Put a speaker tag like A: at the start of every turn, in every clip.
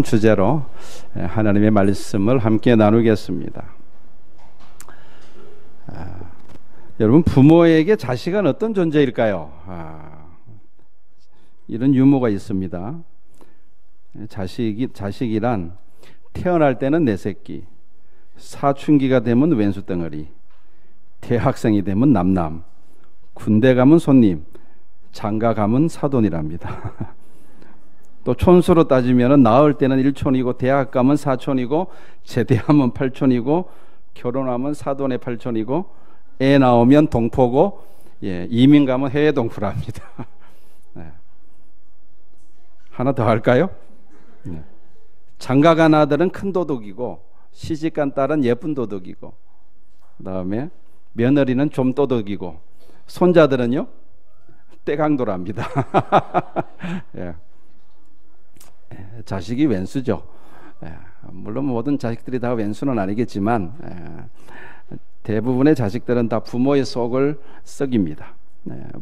A: 주제로 하나님의 말씀을 함께 나누겠습니다. 여러분, 부모에게 자식은 어떤 존재일까요? 이런 유머가 있습니다. 자식이란 태어날 때는 내 새끼, 사춘기가 되면 왼수 덩어리, 대학생이 되면 남남, 군대 가면 손님, 장가 가면 사돈이랍니다. 또 촌수로 따지면 낳을 때는 일촌이고, 대학 가면 사촌이고, 제대하면 팔촌이고, 결혼하면 사돈의 팔촌이고, 애 나오면 동포고, 이민 가면 해외 동포랍니다. 네. 하나 더 할까요? 네. 장가 간 아들은 큰 도둑이고, 시집 간 딸은 예쁜 도둑이고, 그 다음에 며느리는 좀 도둑이고, 손자들은요 떼강도랍니다. 예. 자식이 왼수죠. 물론 모든 자식들이 다 왼수는 아니겠지만 대부분의 자식들은 다 부모의 속을 썩입니다.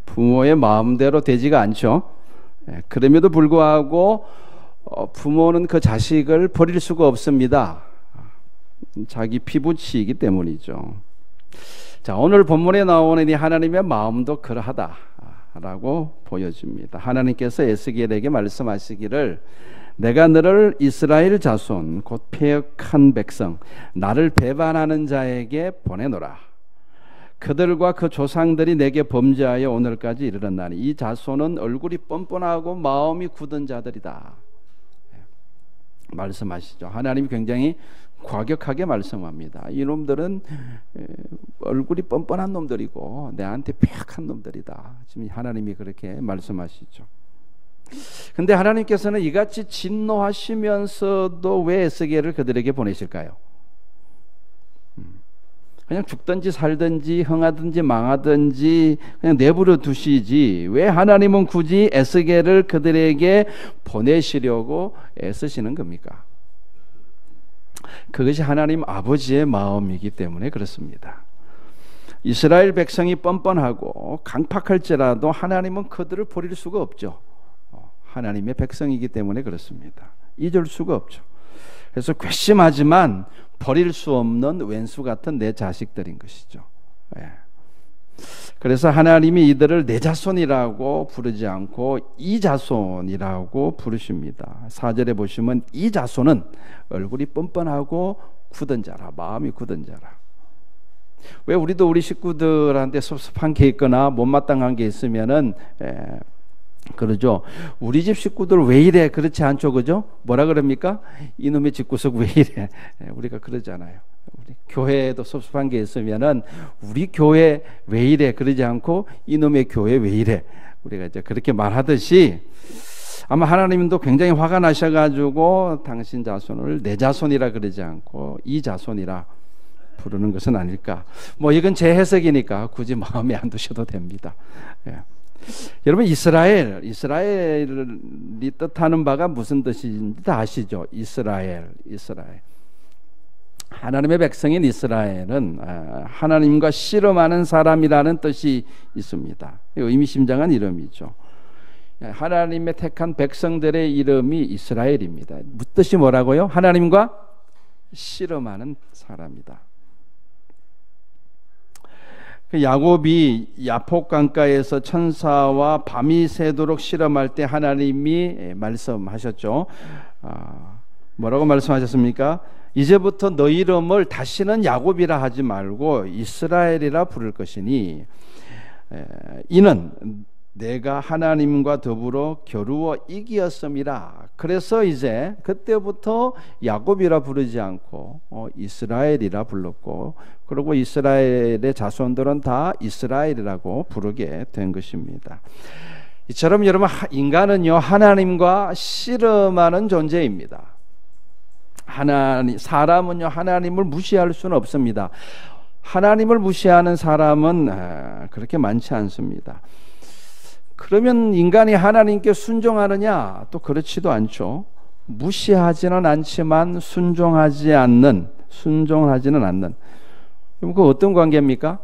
A: 부모의 마음대로 되지가 않죠. 그럼에도 불구하고 부모는 그 자식을 버릴 수가 없습니다. 자기 피부치이기 때문이죠. 자, 오늘 본문에 나오는 이 하나님의 마음도 그러하다라고 보여줍니다. 하나님께서 에스겔에게 말씀하시기를, 내가 너를 이스라엘 자손 곧 패역한 백성, 나를 배반하는 자에게 보내노라. 그들과 그 조상들이 내게 범죄하여 오늘까지 이르렀나니 이 자손은 얼굴이 뻔뻔하고 마음이 굳은 자들이다. 말씀하시죠. 하나님이 굉장히 과격하게 말씀합니다. 이놈들은 얼굴이 뻔뻔한 놈들이고 내한테 패역한 놈들이다. 지금 하나님이 그렇게 말씀하시죠. 근데 하나님께서는 이같이 진노하시면서도 왜 에스겔을 그들에게 보내실까요? 그냥 죽든지 살든지 흥하든지 망하든지 그냥 내버려 두시지, 왜 하나님은 굳이 에스겔을 그들에게 보내시려고 애쓰시는 겁니까? 그것이 하나님 아버지의 마음이기 때문에 그렇습니다. 이스라엘 백성이 뻔뻔하고 강팍할지라도 하나님은 그들을 버릴 수가 없죠. 하나님의 백성이기 때문에 그렇습니다. 잊을 수가 없죠. 그래서 괘씸하지만 버릴 수 없는 왼수 같은 내 자식들인 것이죠. 그래서 하나님이 이들을 내 자손이라고 부르지 않고 이 자손이라고 부르십니다. 4절에 보시면 이 자손은 얼굴이 뻔뻔하고 굳은 자라, 마음이 굳은 자라. 왜 우리도 우리 식구들한테 섭섭한 게 있거나 못마땅한 게 있으면은 그러죠. 우리 집 식구들 왜 이래? 그렇지 않죠, 그죠? 뭐라 그럽니까? 이놈의 집구석 왜 이래? 우리가 그러잖아요. 우리 교회에도 섭섭한 게 있으면은 우리 교회 왜 이래? 그러지 않고 이놈의 교회 왜 이래? 우리가 이제 그렇게 말하듯이 아마 하나님도 굉장히 화가 나셔가지고 당신 자손을 내 자손이라 그러지 않고 이 자손이라 부르는 것은 아닐까. 뭐 이건 제 해석이니까 굳이 마음에 안 두셔도 됩니다. 여러분, 이스라엘이 뜻하는 바가 무슨 뜻인지 다 아시죠? 이스라엘. 하나님의 백성인 이스라엘은 하나님과 씨름하는 사람이라는 뜻이 있습니다. 의미심장한 이름이죠. 하나님의 택한 백성들의 이름이 이스라엘입니다. 뜻이 뭐라고요? 하나님과 씨름하는 사람이다. 야곱이 야복 강가에서 천사와 밤이 새도록 실험할 때 하나님이 말씀하셨죠. 뭐라고 말씀하셨습니까? 이제부터 너 이름을 다시는 야곱이라 하지 말고 이스라엘이라 부를 것이니 이는 내가 하나님과 더불어 겨루어 이기었음이라. 그래서 이제 그때부터 야곱이라 부르지 않고 이스라엘이라 불렀고, 그리고 이스라엘의 자손들은 다 이스라엘이라고 부르게 된 것입니다. 이처럼 여러분, 인간은요 하나님과 씨름하는 존재입니다. 사람은요 하나님을 무시할 수는 없습니다. 하나님을 무시하는 사람은 그렇게 많지 않습니다. 그러면 인간이 하나님께 순종하느냐? 또 그렇지도 않죠. 무시하지는 않지만 순종하지는 않는. 그럼 그 어떤 관계입니까?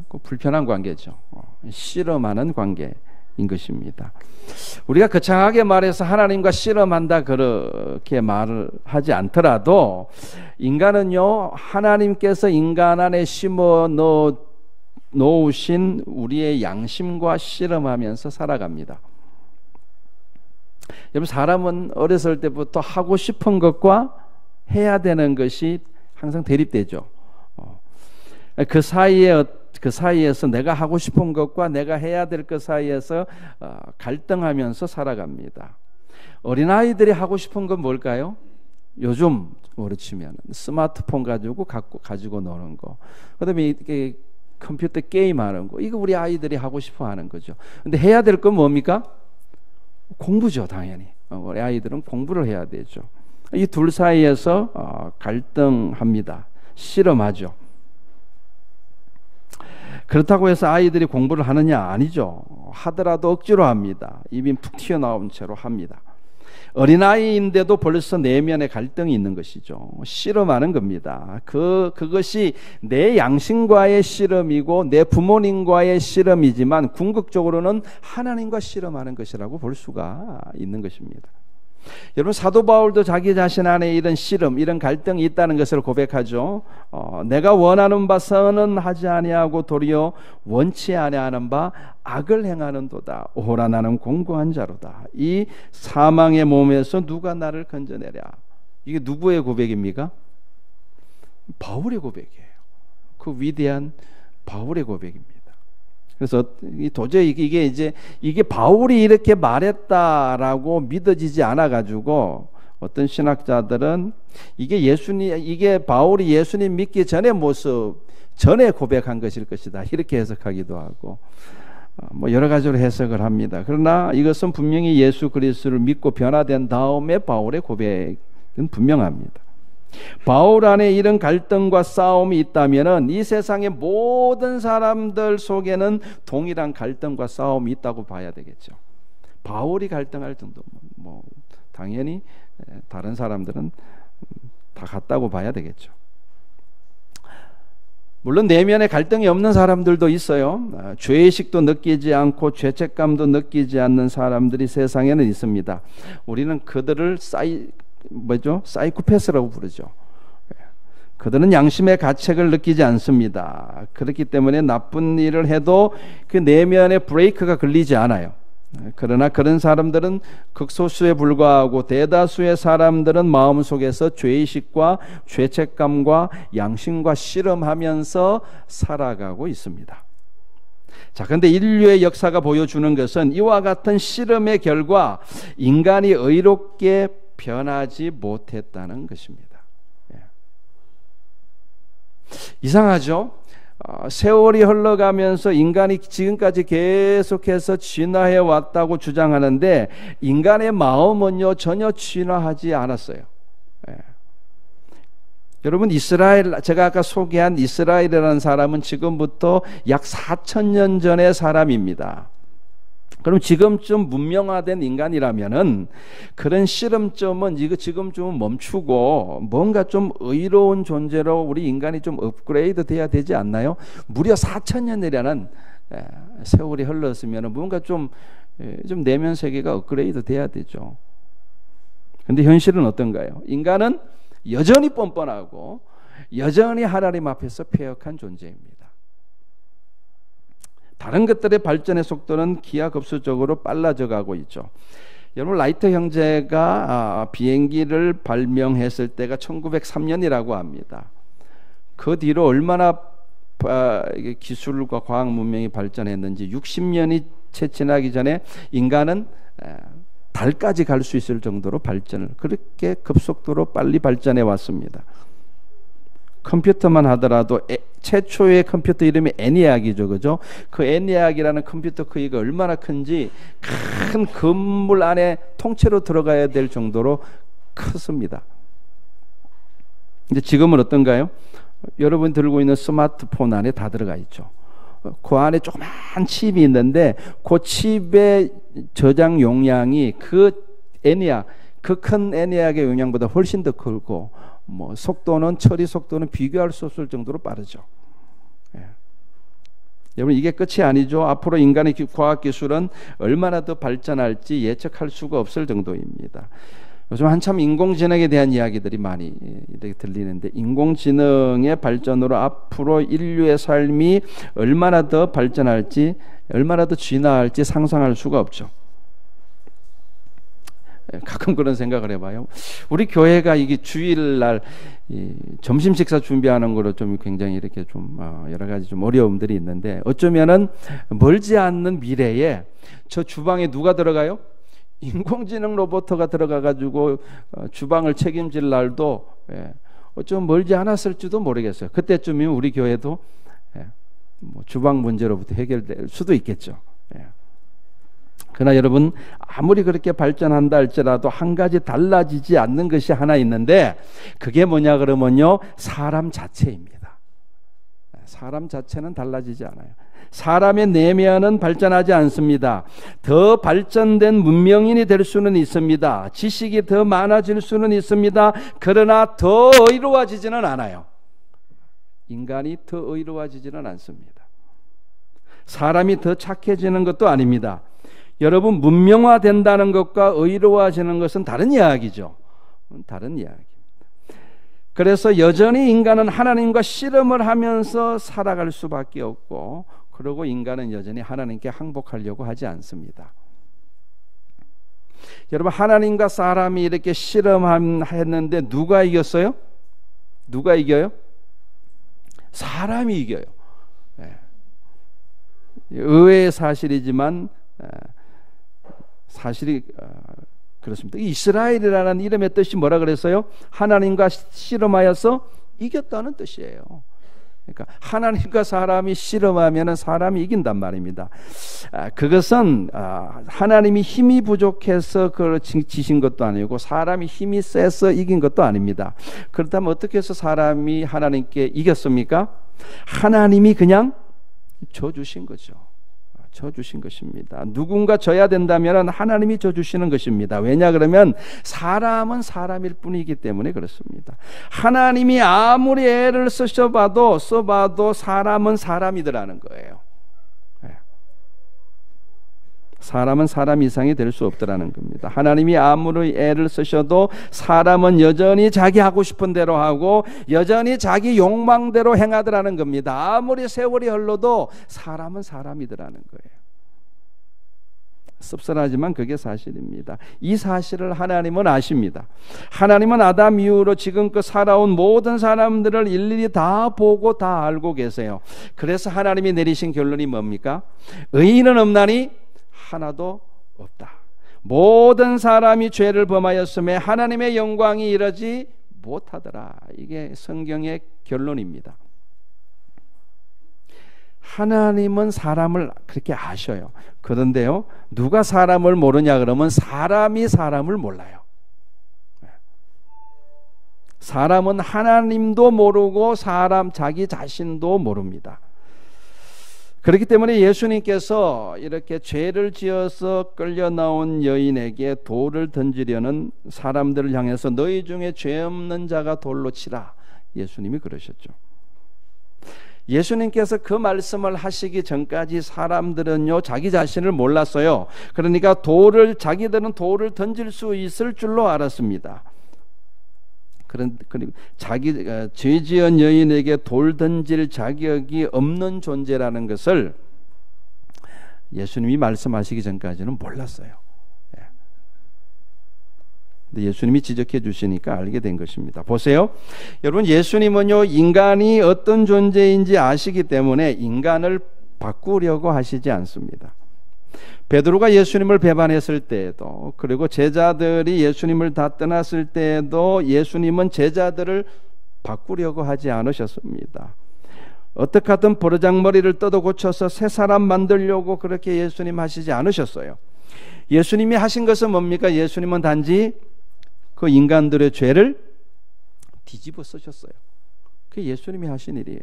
A: 그 불편한 관계죠. 씨름하는 관계인 것입니다. 우리가 거창하게 말해서 하나님과 씨름한다 그렇게 말을 하지 않더라도 인간은요, 하나님께서 인간 안에 심어 놓으신 우리의 양심과 씨름하면서 살아갑니다. 여러분, 사람은 어렸을 때부터 하고 싶은 것과 해야 되는 것이 항상 대립되죠. 그 사이에서 내가 하고 싶은 것과 내가 해야 될 것 사이에서 갈등하면서 살아갑니다. 어린아이들이 하고 싶은 건 뭘까요? 요즘 으로 치면 스마트폰 가지고 노는 거, 그다음에 이렇게 컴퓨터 게임하는 거, 이거 우리 아이들이 하고 싶어 하는 거죠. 근데 해야 될 건 뭡니까? 공부죠, 당연히. 우리 아이들은 공부를 해야 되죠. 이 둘 사이에서 갈등합니다. 씨름하죠. 그렇다고 해서 아이들이 공부를 하느냐? 아니죠. 하더라도 억지로 합니다. 입이 푹 튀어나온 채로 합니다. 어린아이인데도 벌써 내면의 갈등이 있는 것이죠. 씨름하는 겁니다. 그것이 내 양심과의 씨름이고 내 부모님과의 씨름이지만 궁극적으로는 하나님과 씨름하는 것이라고 볼 수가 있는 것입니다. 여러분, 사도 바울도 자기 자신 안에 이런 씨름, 이런 갈등이 있다는 것을 고백하죠. 내가 원하는 바 선은 아니하고 도리어 원치 아니하는 바 악을 행하는도다. 오라 나는 공고한 자로다. 이 사망의 몸에서 누가 나를 건져내랴. 이게 누구의 고백입니까? 바울의 고백이에요. 그 위대한 바울의 고백입니다. 그래서 도저히 이게 바울이 이렇게 말했다라고 믿어지지 않아 가지고 어떤 신학자들은 이게 바울이 예수님 믿기 전의 모습, 전에 고백한 것일 것이다, 이렇게 해석하기도 하고 뭐 여러 가지로 해석을 합니다. 그러나 이것은 분명히 예수 그리스도를 믿고 변화된 다음에 바울의 고백은 분명합니다. 바울 안에 이런 갈등과 싸움이 있다면 이 세상의 모든 사람들 속에는 동일한 갈등과 싸움이 있다고 봐야 되겠죠. 바울이 갈등할 정도, 당연히 다른 사람들은 다 같다고 봐야 되겠죠. 물론 내면에 갈등이 없는 사람들도 있어요. 죄의식도 느끼지 않고 죄책감도 느끼지 않는 사람들이 세상에는 있습니다. 우리는 그들을 사이코패스라고 부르죠. 그들은 양심의 가책을 느끼지 않습니다. 그렇기 때문에 나쁜 일을 해도 그 내면에 브레이크가 걸리지 않아요. 그러나 그런 사람들은 극소수에 불과하고 대다수의 사람들은 마음속에서 죄의식과 죄책감과 양심과 씨름하면서 살아가고 있습니다. 자, 그런데 인류의 역사가 보여주는 것은 이와 같은 씨름의 결과 인간이 의롭게 변하지 못했다는 것입니다. 이상하죠? 세월이 흘러가면서 인간이 지금까지 계속해서 진화해 왔다고 주장하는데 인간의 마음은요, 전혀 진화하지 않았어요. 여러분, 제가 아까 소개한 이스라엘이라는 사람은 지금부터 약 4,000년 전의 사람입니다. 그럼 지금쯤 문명화된 인간이라면은 그런 씨름점은 지금쯤은 멈추고 뭔가 좀 의로운 존재로 우리 인간이 좀 업그레이드 돼야 되지 않나요? 무려 4,000년이라는 세월이 흘렀으면 뭔가 좀 내면 세계가 업그레이드 돼야 되죠. 근데 현실은 어떤가요? 인간은 여전히 뻔뻔하고 여전히 하나님 앞에서 패역한 존재입니다. 다른 것들의 발전의 속도는 기하급수적으로 빨라져 가고 있죠. 여러분, 라이트 형제가 비행기를 발명했을 때가 1903년이라고 합니다. 그 뒤로 얼마나 기술과 과학 문명이 발전했는지 60년이 채 지나기 전에 인간은 달까지 갈 수 있을 정도로 그렇게 급속도로 빨리 발전해 왔습니다. 컴퓨터만 하더라도 최초의 컴퓨터 이름이 애니악이죠, 그죠? 그 애니악이라는 컴퓨터 크기가 얼마나 큰지 큰 건물 안에 통째로 들어가야 될 정도로 컸습니다. 이제 지금은 어떤가요? 여러분 들고 있는 스마트폰 안에 다 들어가 있죠. 그 안에 조그만 칩이 있는데 그 칩의 저장 용량이 그 큰 애니악의 용량보다 훨씬 더 크고 처리 속도는 비교할 수 없을 정도로 빠르죠. 여러분, 이게 끝이 아니죠. 앞으로 인간의 과학기술은 얼마나 더 발전할지 예측할 수가 없을 정도입니다. 요즘 한참 인공지능에 대한 이야기들이 많이 이렇게 들리는데, 인공지능의 발전으로 앞으로 인류의 삶이 얼마나 더 발전할지, 얼마나 더 진화할지 상상할 수가 없죠. 가끔 그런 생각을 해봐요. 우리 교회가 이게 주일날 점심 식사 준비하는 거로 좀 굉장히 이렇게 좀 여러 가지 좀 어려움들이 있는데, 어쩌면은 멀지 않는 미래에 저 주방에 누가 들어가요? 인공지능 로봇가 들어가가지고 주방을 책임질 날도 어쩌면 멀지 않았을지도 모르겠어요. 그때쯤이면 우리 교회도 뭐 주방 문제로부터 해결될 수도 있겠죠. 그러나 여러분, 아무리 그렇게 발전한다 할지라도 한 가지 달라지지 않는 것이 하나 있는데, 그게 뭐냐 그러면요, 사람 자체입니다. 사람 자체는 달라지지 않아요. 사람의 내면은 발전하지 않습니다. 더 발전된 문명인이 될 수는 있습니다. 지식이 더 많아질 수는 있습니다. 그러나 더 의로워지지는 않아요. 인간이 더 의로워지지는 않습니다. 사람이 더 착해지는 것도 아닙니다. 여러분, 문명화된다는 것과 의로워지는 것은 다른 이야기죠. 다른 이야기. 그래서 여전히 인간은 하나님과 씨름을 하면서 살아갈 수밖에 없고, 그리고 인간은 여전히 하나님께 항복하려고 하지 않습니다. 여러분, 하나님과 사람이 이렇게 씨름했는데 누가 이겼어요? 누가 이겨요? 사람이 이겨요. 의외의 사실이지만 사실이 그렇습니다. 이스라엘이라는 이름의 뜻이 뭐라 그랬어요? 하나님과 씨름하여서 이겼다는 뜻이에요. 그러니까 하나님과 사람이 씨름하면 사람이 이긴단 말입니다. 그것은 하나님이 힘이 부족해서 그걸 지신 것도 아니고, 사람이 힘이 세서 이긴 것도 아닙니다. 그렇다면 어떻게 해서 사람이 하나님께 이겼습니까? 하나님이 그냥 져주신 거죠. 져주신 것입니다. 누군가 져야 된다면 하나님이 져주시는 것입니다. 왜냐 그러면 사람은 사람일 뿐이기 때문에 그렇습니다. 하나님이 아무리 애를 써봐도 사람은 사람이더라는 거예요. 사람은 사람 이상이 될 수 없더라는 겁니다. 하나님이 아무리 애를 쓰셔도 사람은 여전히 자기 하고 싶은 대로 하고 여전히 자기 욕망대로 행하더라는 겁니다. 아무리 세월이 흘러도 사람은 사람이더라는 거예요. 씁쓸하지만 그게 사실입니다. 이 사실을 하나님은 아십니다. 하나님은 아담 이후로 지금껏 살아온 모든 사람들을 일일이 다 보고 다 알고 계세요. 그래서 하나님이 내리신 결론이 뭡니까? 의인은 없나니 하나도 없다. 모든 사람이 죄를 범하였음에 하나님의 영광이 이르지 못하더라. 이게 성경의 결론입니다. 하나님은 사람을 그렇게 아셔요. 그런데요, 누가 사람을 모르냐 그러면 사람이 사람을 몰라요. 사람은 하나님도 모르고 자기 자신도 모릅니다. 그렇기 때문에 예수님께서 이렇게 죄를 지어서 끌려 나온 여인에게 돌을 던지려는 사람들을 향해서 너희 중에 죄 없는 자가 돌로 치라, 예수님이 그러셨죠. 예수님께서 그 말씀을 하시기 전까지 사람들은요, 자기 자신을 몰랐어요. 그러니까 자기들은 돌을 던질 수 있을 줄로 알았습니다. 그리고 죄 지은 여인에게 돌 던질 자격이 없는 존재라는 것을 예수님이 말씀하시기 전까지는 몰랐어요. 근데 예수님이 지적해 주시니까 알게 된 것입니다. 보세요. 여러분, 예수님은요, 인간이 어떤 존재인지 아시기 때문에 인간을 바꾸려고 하시지 않습니다. 베드로가 예수님을 배반했을 때에도, 그리고 제자들이 예수님을 다 떠났을 때에도 예수님은 제자들을 바꾸려고 하지 않으셨습니다. 어떻게 하든 버르장머리를 뜯어 고쳐서 새 사람 만들려고 그렇게 예수님 하시지 않으셨어요. 예수님이 하신 것은 뭡니까? 예수님은 단지 그 인간들의 죄를 뒤집어 쓰셨어요. 그게 예수님이 하신 일이에요.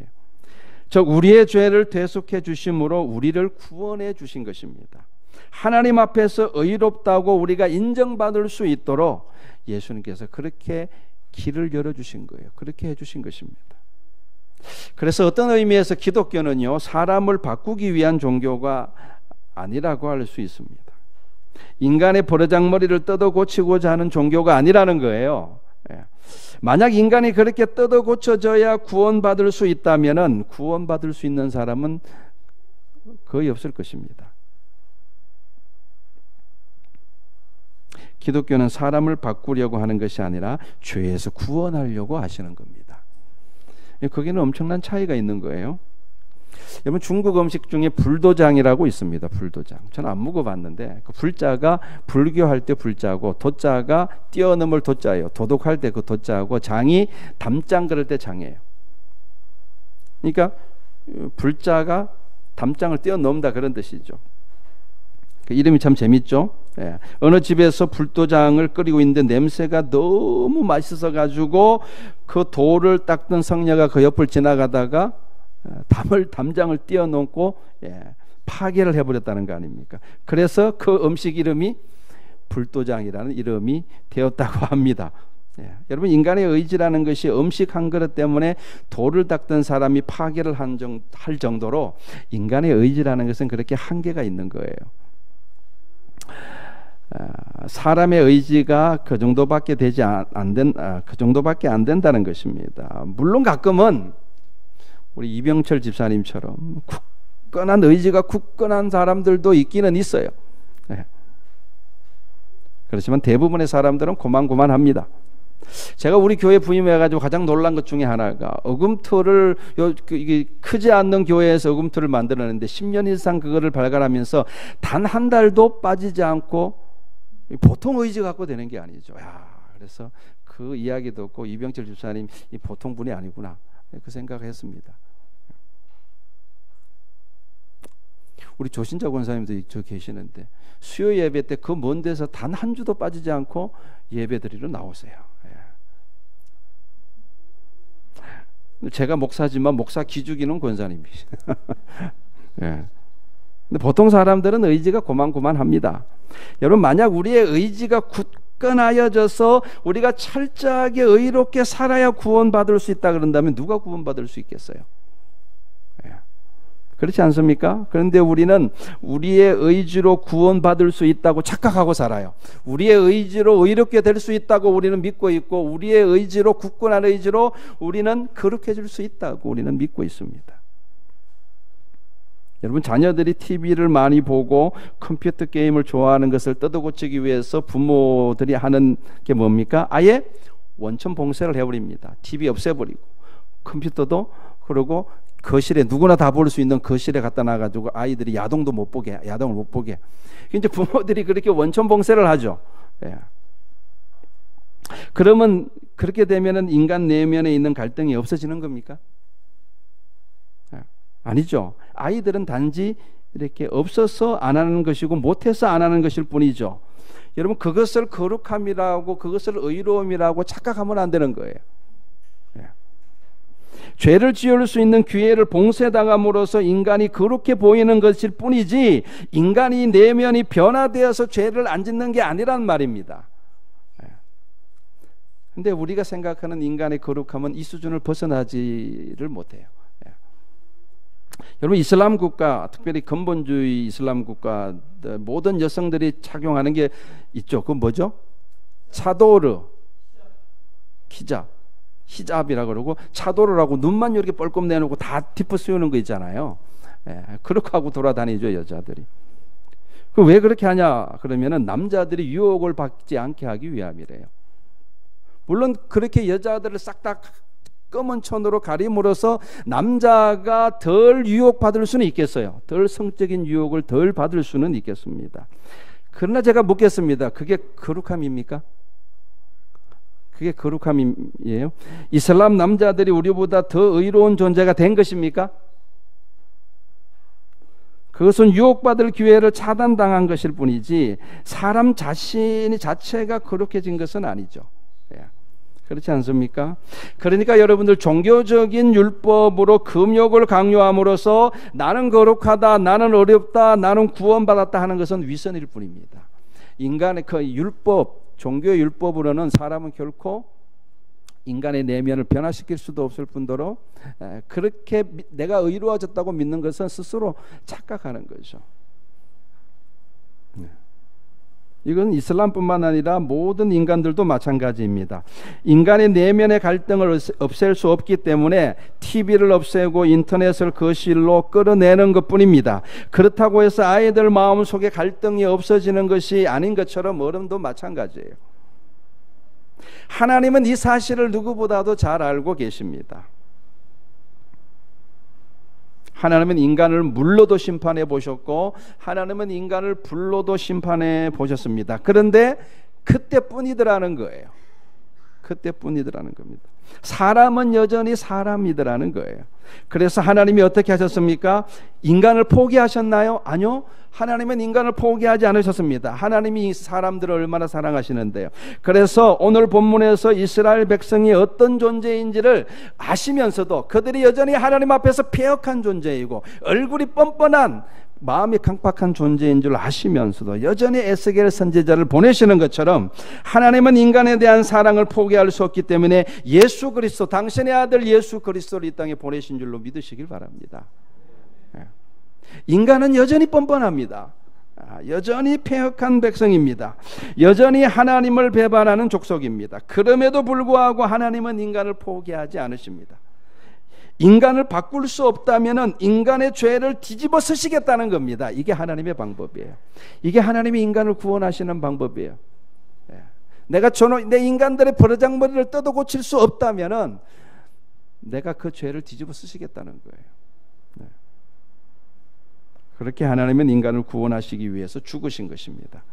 A: 즉, 우리의 죄를 대속해 주심으로 우리를 구원해 주신 것입니다. 하나님 앞에서 의롭다고 우리가 인정받을 수 있도록 예수님께서 그렇게 길을 열어주신 거예요. 그렇게 해주신 것입니다. 그래서 어떤 의미에서 기독교는요, 사람을 바꾸기 위한 종교가 아니라고 할 수 있습니다. 인간의 버르장머리를 뜯어 고치고자 하는 종교가 아니라는 거예요. 만약 인간이 그렇게 뜯어 고쳐져야 구원받을 수 있다면은 구원받을 수 있는 사람은 거의 없을 것입니다. 기독교는 사람을 바꾸려고 하는 것이 아니라 죄에서 구원하려고 하시는 겁니다. 거기는 엄청난 차이가 있는 거예요. 여러분, 중국 음식 중에 불도장이라고 있습니다. 불도장. 저는 안 먹어봤는데 그 불자가 불교할 때 불자고 도자가 뛰어넘을 도자예요. 도독할 때 그 도자고 장이 담장 그럴 때 장이에요. 그러니까 불자가 담장을 뛰어넘다 그런 뜻이죠. 그 이름이 참 재밌죠. 예. 어느 집에서 불도장을 끓이고 있는데 냄새가 너무 맛있어 가지고 그 돌을 닦던 성녀가 그 옆을 지나가다가 담장을 뛰어넘고 파괴를 해버렸다는 거 아닙니까? 그래서 그 음식 이름이 불도장이라는 이름이 되었다고 합니다. 여러분, 인간의 의지라는 것이 음식 한 그릇 때문에 돌을 닦던 사람이 파괴를 할 정도로 인간의 의지라는 것은 그렇게 한계가 있는 거예요. 사람의 의지가 그 정도밖에 안 된다는 것입니다. 물론 가끔은 우리 이병철 집사님처럼 굳건한 의지가 굳건한 사람들도 있기는 있어요. 그렇지만 대부분의 사람들은 고만고만합니다. 제가 우리 교회 부임해가지고 가장 놀란 것 중에 하나가 어금토를 이게 크지 않는 교회에서 어금토를 만들었는데 10년 이상 그거를 발간하면서 단 한 달도 빠지지 않고 보통 의지 갖고 되는 게 아니죠. 그래서 그 이야기 듣고 이병철 집사님 이 보통 분이 아니구나 그 생각을 했습니다. 우리 조신자 권사님도 저 계시는데 수요 예배 때 그 먼 데서 단 한 주도 빠지지 않고 예배 드리러 나오세요. 제가 목사지만 목사 기죽이는 권사님이시죠. 근데 보통 사람들은 의지가 고만고만합니다. 여러분, 만약 우리의 의지가 굳건하여져서 우리가 철저하게 의롭게 살아야 구원받을 수 있다 그런다면 누가 구원받을 수 있겠어요? 그렇지 않습니까? 그런데 우리는 우리의 의지로 구원받을 수 있다고 착각하고 살아요. 우리의 의지로 의롭게 될 수 있다고 우리는 믿고 있고, 우리의 의지로, 굳건한 의지로 우리는 거룩해질 수 있다고 우리는 믿고 있습니다. 여러분, 자녀들이 TV를 많이 보고 컴퓨터 게임을 좋아하는 것을 뜯어고치기 위해서 부모들이 하는 게 뭡니까? 아예 원천 봉쇄를 해버립니다. TV 없애버리고 컴퓨터도, 그리고 거실에 누구나 다 볼 수 있는 거실에 갖다 놔가지고 아이들이 야동을 못 보게. 이제 부모들이 그렇게 원천 봉쇄를 하죠. 그러면 그렇게 되면은 인간 내면에 있는 갈등이 없어지는 겁니까? 아니죠. 아이들은 단지 이렇게 없어서 안 하는 것이고 못해서 안 하는 것일 뿐이죠. 여러분, 그것을 거룩함이라고, 그것을 의로움이라고 착각하면 안 되는 거예요. 죄를 지을 수 있는 기회를 봉쇄당함으로써 인간이 그렇게 보이는 것일 뿐이지 인간이 내면이 변화되어서 죄를 안 짓는 게 아니란 말입니다. 근데 우리가 생각하는 인간의 거룩함은 이 수준을 벗어나지를 못해요. 여러분, 이슬람 국가, 특별히 근본주의 이슬람 국가, 모든 여성들이 착용하는 게 있죠. 그건 뭐죠? 차도르, 히잡이라고 그러고, 차도르라고 눈만 이렇게 뻘끔 내놓고 다 뒷부 씌우는 거 있잖아요. 그렇게 하고 돌아다니죠, 여자들이. 그 왜 그렇게 하냐 그러면은 남자들이 유혹을 받지 않게 하기 위함이래요. 물론 그렇게 여자들을 싹 다 검은 천으로 가림으로써 남자가 덜 유혹받을 수는 있겠어요. 덜 성적인 유혹을 덜 받을 수는 있겠습니다. 그러나 제가 묻겠습니다. 그게 거룩함입니까? 그게 거룩함이에요? 이슬람 남자들이 우리보다 더 의로운 존재가 된 것입니까? 그것은 유혹받을 기회를 차단당한 것일 뿐이지 사람 자체가 거룩해진 것은 아니죠. 그렇지 않습니까? 그러니까 여러분들, 종교적인 율법으로 금욕을 강요함으로써 나는 거룩하다, 나는 어렵다, 나는 구원받았다 하는 것은 위선일 뿐입니다. 인간의 그 율법, 종교의 율법으로는 사람은 결코 인간의 내면을 변화시킬 수도 없을 뿐더러 그렇게 내가 의로워졌다고 믿는 것은 스스로 착각하는 거죠. 이건 이슬람뿐만 아니라 모든 인간들도 마찬가지입니다. 인간의 내면의 갈등을 없앨 수 없기 때문에 TV를 없애고 인터넷을 거실로 끌어내는 것뿐입니다. 그렇다고 해서 아이들 마음속에 갈등이 없어지는 것이 아닌 것처럼 어른도 마찬가지예요. 하나님은 이 사실을 누구보다도 잘 알고 계십니다. 하나님은 인간을 물로도 심판해 보셨고 하나님은 인간을 불로도 심판해 보셨습니다. 그런데 그때뿐이더라는 거예요. 그때뿐이더라는 겁니다. 사람은 여전히 사람이더라는 거예요. 그래서 하나님이 어떻게 하셨습니까? 인간을 포기하셨나요? 아니요. 하나님은 인간을 포기하지 않으셨습니다. 하나님이 사람들을 얼마나 사랑하시는데요. 그래서 오늘 본문에서 이스라엘 백성이 어떤 존재인지를 아시면서도 그들이 여전히 하나님 앞에서 패역한 존재이고 얼굴이 뻔뻔한 마음이 강팍한 존재인 줄 아시면서도 여전히 에스겔 선지자를 보내시는 것처럼 하나님은 인간에 대한 사랑을 포기할 수 없기 때문에 예수 그리스도, 당신의 아들 예수 그리스도를 이 땅에 보내신 줄로 믿으시길 바랍니다. 인간은 여전히 뻔뻔합니다. 여전히 패역한 백성입니다. 여전히 하나님을 배반하는 족속입니다. 그럼에도 불구하고 하나님은 인간을 포기하지 않으십니다. 인간을 바꿀 수 없다면 인간의 죄를 뒤집어 쓰시겠다는 겁니다. 이게 하나님의 방법이에요. 이게 하나님이 인간을 구원하시는 방법이에요. 내가 내 인간들의 버르장머리를 뜯어 고칠 수 없다면 내가 그 죄를 뒤집어 쓰시겠다는 거예요. 그렇게 하나님은 인간을 구원하시기 위해서 죽으신 것입니다.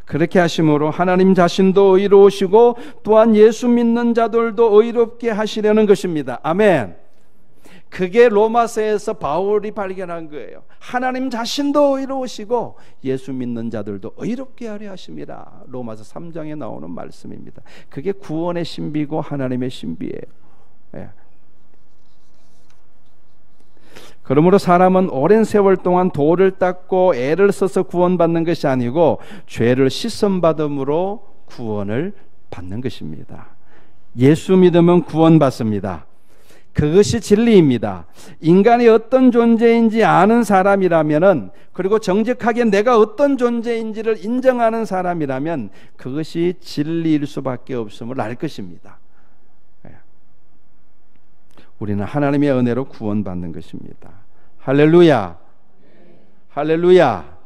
A: 그렇게 하심으로 하나님 자신도 의로우시고 또한 예수 믿는 자들도 의롭게 하시려는 것입니다. 아멘. 그게 로마서에서 바울이 발견한 거예요. 하나님 자신도 의로우시고 예수 믿는 자들도 의롭게 하려 하심이라. 로마서 3장에 나오는 말씀입니다. 그게 구원의 신비고 하나님의 신비예요. 그러므로 사람은 오랜 세월 동안 돌을 닦고 애를 써서 구원받는 것이 아니고 죄를 씻음받음으로 구원을 받는 것입니다. 예수 믿으면 구원받습니다. 그것이 진리입니다. 인간이 어떤 존재인지 아는 사람이라면, 그리고 정직하게 내가 어떤 존재인지를 인정하는 사람이라면 그것이 진리일 수밖에 없음을 알 것입니다. 우리는 하나님의 은혜로 구원받는 것입니다. 할렐루야. 할렐루야.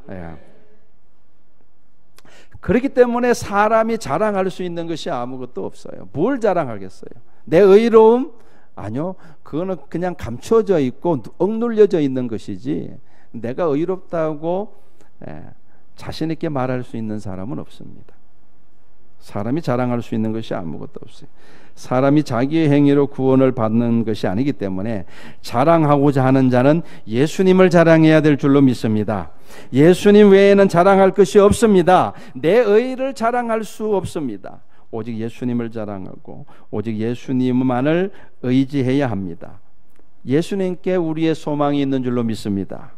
A: 그렇기 때문에 사람이 자랑할 수 있는 것이 아무것도 없어요. 뭘 자랑하겠어요? 내 의로움? 아니요. 그거는 그냥 감춰져 있고 억눌려져 있는 것이지 내가 의롭다고 자신 있게 말할 수 있는 사람은 없습니다. 사람이 자랑할 수 있는 것이 아무것도 없어요. 사람이 자기의 행위로 구원을 받는 것이 아니기 때문에 자랑하고자 하는 자는 예수님을 자랑해야 될 줄로 믿습니다. 예수님 외에는 자랑할 것이 없습니다. 내 의를 자랑할 수 없습니다. 오직 예수님을 자랑하고 오직 예수님만을 의지해야 합니다. 예수님께 우리의 소망이 있는 줄로 믿습니다.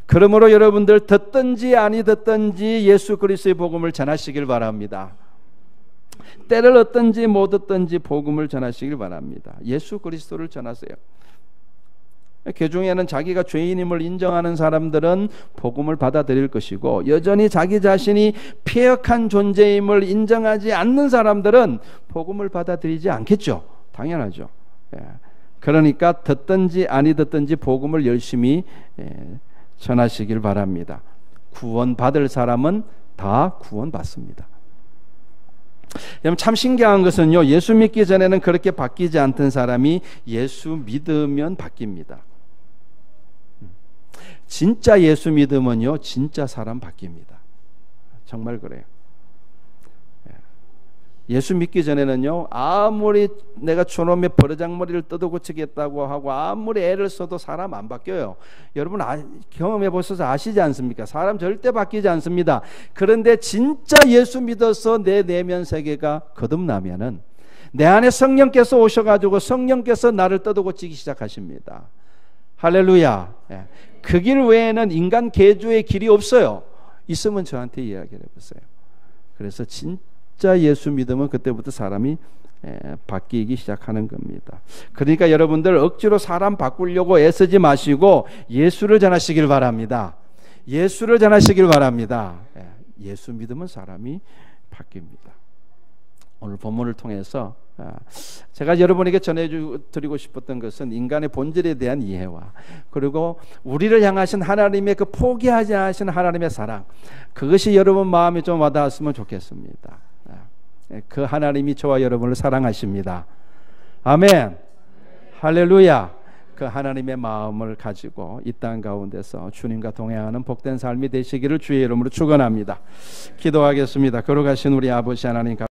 A: 그러므로 여러분들 듣든지 아니 듣든지 예수 그리스도의 복음을 전하시길 바랍니다. 때를 얻든지 못 얻든지 복음을 전하시길 바랍니다. 예수 그리스도를 전하세요. 그 중에는 자기가 죄인임을 인정하는 사람들은 복음을 받아들일 것이고, 여전히 자기 자신이 패역한 존재임을 인정하지 않는 사람들은 복음을 받아들이지 않겠죠. 당연하죠. 그러니까 듣든지 아니 듣든지 복음을 열심히 전하시길 바랍니다. 구원받을 사람은 다 구원받습니다. 여러분, 참 신기한 것은요, 예수 믿기 전에는 그렇게 바뀌지 않던 사람이 예수 믿으면 바뀝니다. 진짜 예수 믿으면요, 진짜 사람 바뀝니다. 정말 그래요. 예수 믿기 전에는요, 아무리 내가 저놈의 버르장머리를 뜯어고치겠다고 하고 아무리 애를 써도 사람 안 바뀌어요. 여러분 경험해 보셔서 아시지 않습니까? 사람 절대 바뀌지 않습니다. 그런데 진짜 예수 믿어서 내 내면 세계가 거듭나면은 내 안에 성령께서 오셔가지고 성령께서 나를 뜯어고치기 시작하십니다. 할렐루야. 그 길 외에는 인간 계주의 길이 없어요. 있으면 저한테 이야기를 해보세요. 그래서 진짜 예수 믿으면 그때부터 사람이 바뀌기 시작하는 겁니다. 그러니까 여러분들 억지로 사람 바꾸려고 애쓰지 마시고 예수를 전하시길 바랍니다. 예수를 전하시길 바랍니다. 예수 믿으면 사람이 바뀝니다. 오늘 본문을 통해서 제가 여러분에게 전해드리고 싶었던 것은 인간의 본질에 대한 이해와 그리고 우리를 향하신 하나님의 그 포기하지 않으신 하나님의 사랑, 그것이 여러분 마음에 좀 와닿았으면 좋겠습니다. 그 하나님이 저와 여러분을 사랑하십니다. 아멘. 할렐루야. 그 하나님의 마음을 가지고 이 땅 가운데서 주님과 동행하는 복된 삶이 되시기를 주의 이름으로 축원합니다. 기도하겠습니다. 거룩하신 우리 아버지 하나님,